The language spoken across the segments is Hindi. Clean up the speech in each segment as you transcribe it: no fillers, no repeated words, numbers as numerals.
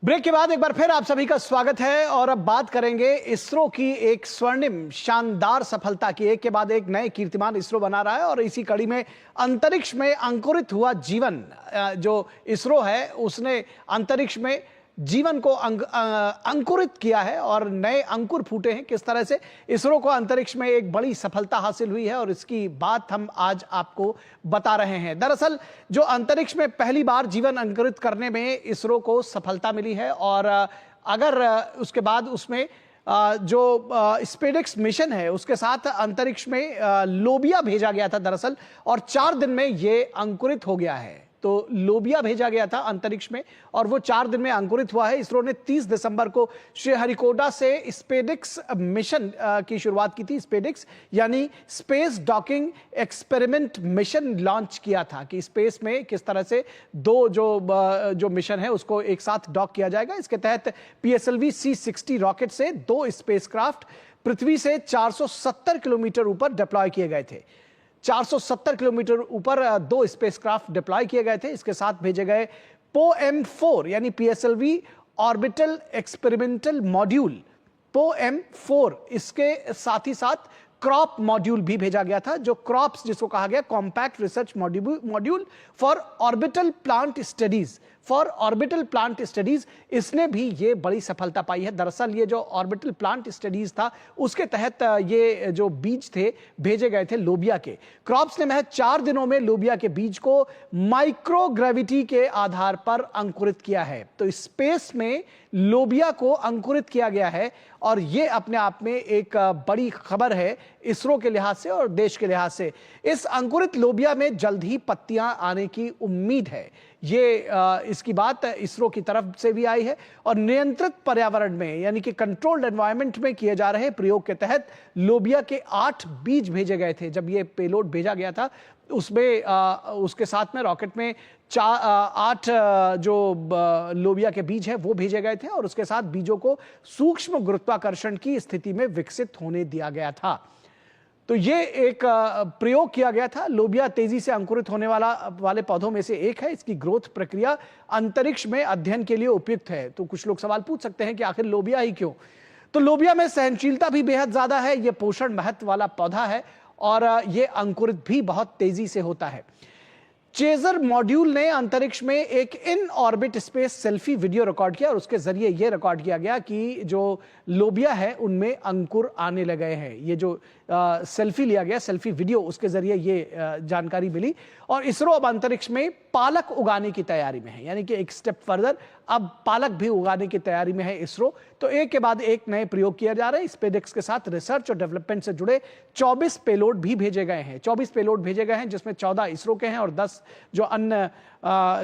ब्रेक के बाद एक बार फिर आप सभी का स्वागत है और अब बात करेंगे इसरो की एक स्वर्णिम शानदार सफलता की। एक के बाद एक नए कीर्तिमान इसरो बना रहा है और इसी कड़ी में अंतरिक्ष में अंकुरित हुआ जीवन, जो इसरो है उसने अंतरिक्ष में जीवन को अंकुरित किया है और नए अंकुर फूटे हैं। किस तरह से इसरो को अंतरिक्ष में एक बड़ी सफलता हासिल हुई है और इसकी बात हम आज आपको बता रहे हैं। दरअसल जो अंतरिक्ष में पहली बार जीवन अंकुरित करने में इसरो को सफलता मिली है और अगर उसके बाद उसमें जो स्पेडिक्स मिशन है उसके साथ अंतरिक्ष में लोबिया भेजा गया था दरअसल, और 4 दिन में यह अंकुरित हो गया है। तो लोबिया भेजा गया था अंतरिक्ष में और वो 4 दिन में अंकुरित हुआ है। इसरो ने 30 दिसंबर को श्रीहरिकोटा से स्पेडिक्स मिशन की शुरुआत की थी। स्पेडिक्स यानी space docking experiment mission launch किया था कि स्पेस में किस तरह से दो जो मिशन है उसको एक साथ डॉक किया जाएगा। इसके तहत PSLV C-60 रॉकेट से 2 स्पेसक्राफ्ट पृथ्वी से 470 किलोमीटर ऊपर डिप्लॉय किए गए थे। 470 किलोमीटर ऊपर 2 स्पेसक्राफ्ट डिप्लॉय किए गए थे। इसके साथ भेजे गए POEM-4 यानी PSLV orbital experimental module POEM-4, इसके साथ ही साथ क्रॉप मॉड्यूल भी भेजा गया था, जो क्रॉप्स जिसको कहा गया compact research module for orbital plant studies. इसने भी ये बड़ी सफलता पाई है। दरअसल ये जो ऑर्बिटल प्लांट स्टडीज था उसके तहत ये जो बीज थे भेजे गए थे लोबिया के। क्रॉप्स ने महज 4 दिनों में लोबिया के बीज को माइक्रोग्रेविटी के आधार पर अंकुरित किया है। तो स्पेस में लोबिया को अंकुरित किया गया है और यह अपने आप में एक बड़ी खबर है इसरो के लिहाज से और देश के लिहाज से। इस अंकुरित लोबिया में जल्द ही पत्तियां आने की उम्मीद है। इसकी बात इसरो की तरफ से भी आई है और नियंत्रित पर्यावरण में यानी कि कंट्रोल्ड एनवायरनमेंट में किए जा रहे प्रयोग के तहत लोबिया के 8 बीज भेजे गए थे। जब ये पेलोड भेजा गया था उसमें उसके साथ में रॉकेट में 8 जो लोबिया के बीज है वो भेजे गए थे और उसके साथ बीजों को सूक्ष्म गुरुत्वाकर्षण की स्थिति में विकसित होने दिया गया था। तो ये एक प्रयोग किया गया था। लोबिया तेजी से अंकुरित होने वाले पौधों में से एक है। इसकी ग्रोथ प्रक्रिया अंतरिक्ष में अध्ययन के लिए उपयुक्त है। तो कुछ लोग सवाल पूछ सकते हैं कि आखिर लोबिया ही क्यों? तो लोबिया में सहनशीलता भी बेहद ज्यादा है। यह पोषण महत्व वाला पौधा है और यह अंकुरित भी बहुत तेजी से होता है। चेजर मॉड्यूल ने अंतरिक्ष में एक in orbit space selfie video record किया और उसके जरिए यह रिकॉर्ड किया गया कि जो लोबिया है उनमें अंकुर आने लगे हैं। ये जो सेल्फी लिया गया, सेल्फी वीडियो, उसके जरिए ये जानकारी मिली। और इसरो अब अंतरिक्ष में पालक उगाने की तैयारी में है, यानी कि एक स्टेप फर्दर अब पालक भी उगाने की तैयारी में है इसरो। तो एक के बाद एक नए प्रयोग किया जा रहा है। स्पेडिक्स के साथ रिसर्च और डेवलपमेंट से जुड़े 24 पेलोड भी भेजे गए हैं। 24 पेलोड भेजे गए हैं जिसमें 14 इसरो के हैं और 10 जो अन्य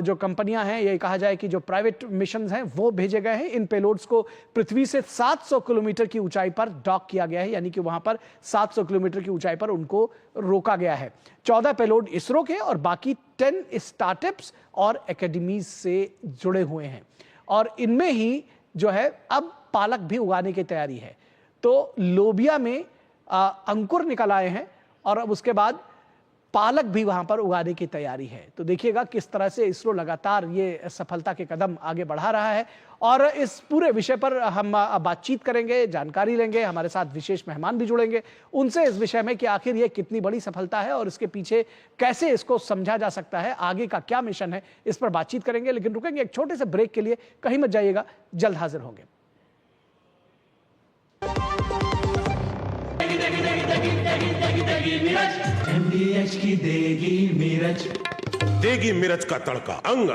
जो कंपनियां हैं, ये कहा जाए कि जो प्राइवेट मिशन हैं वो भेजे गए हैं। इन पेलोड्स को पृथ्वी से 700 किलोमीटर की ऊंचाई पर डॉक किया गया है, यानी कि वहां पर 700 किलोमीटर की ऊंचाई पर उनको रोका गया है। 14 पेलोड इसरो के और बाकी 10 स्टार्टअप्स और एकेडमीज से जुड़े हुए हैं और इनमें ही जो है अब पालक भी उगाने की तैयारी है। तो लोबिया में अंकुर निकल आए हैं और अब उसके बाद पालक भी वहां पर उगाने की तैयारी है। तो देखिएगा किस तरह से इसरो लगातार ये सफलता के कदम आगे बढ़ा रहा है और इस पूरे विषय पर हम बातचीत करेंगे, जानकारी लेंगे। हमारे साथ विशेष मेहमान भी जुड़ेंगे, उनसे इस विषय में कि आखिर ये कितनी बड़ी सफलता है और इसके पीछे कैसे इसको समझा जा सकता है, आगे का क्या मिशन है, इस पर बातचीत करेंगे। लेकिन रुकेंगे एक छोटे से ब्रेक के लिए, कहीं मत जाइएगा, जल्द हाजिर होंगे। MDH की देगी मिर्च, देगी मिर्च का तड़का अंग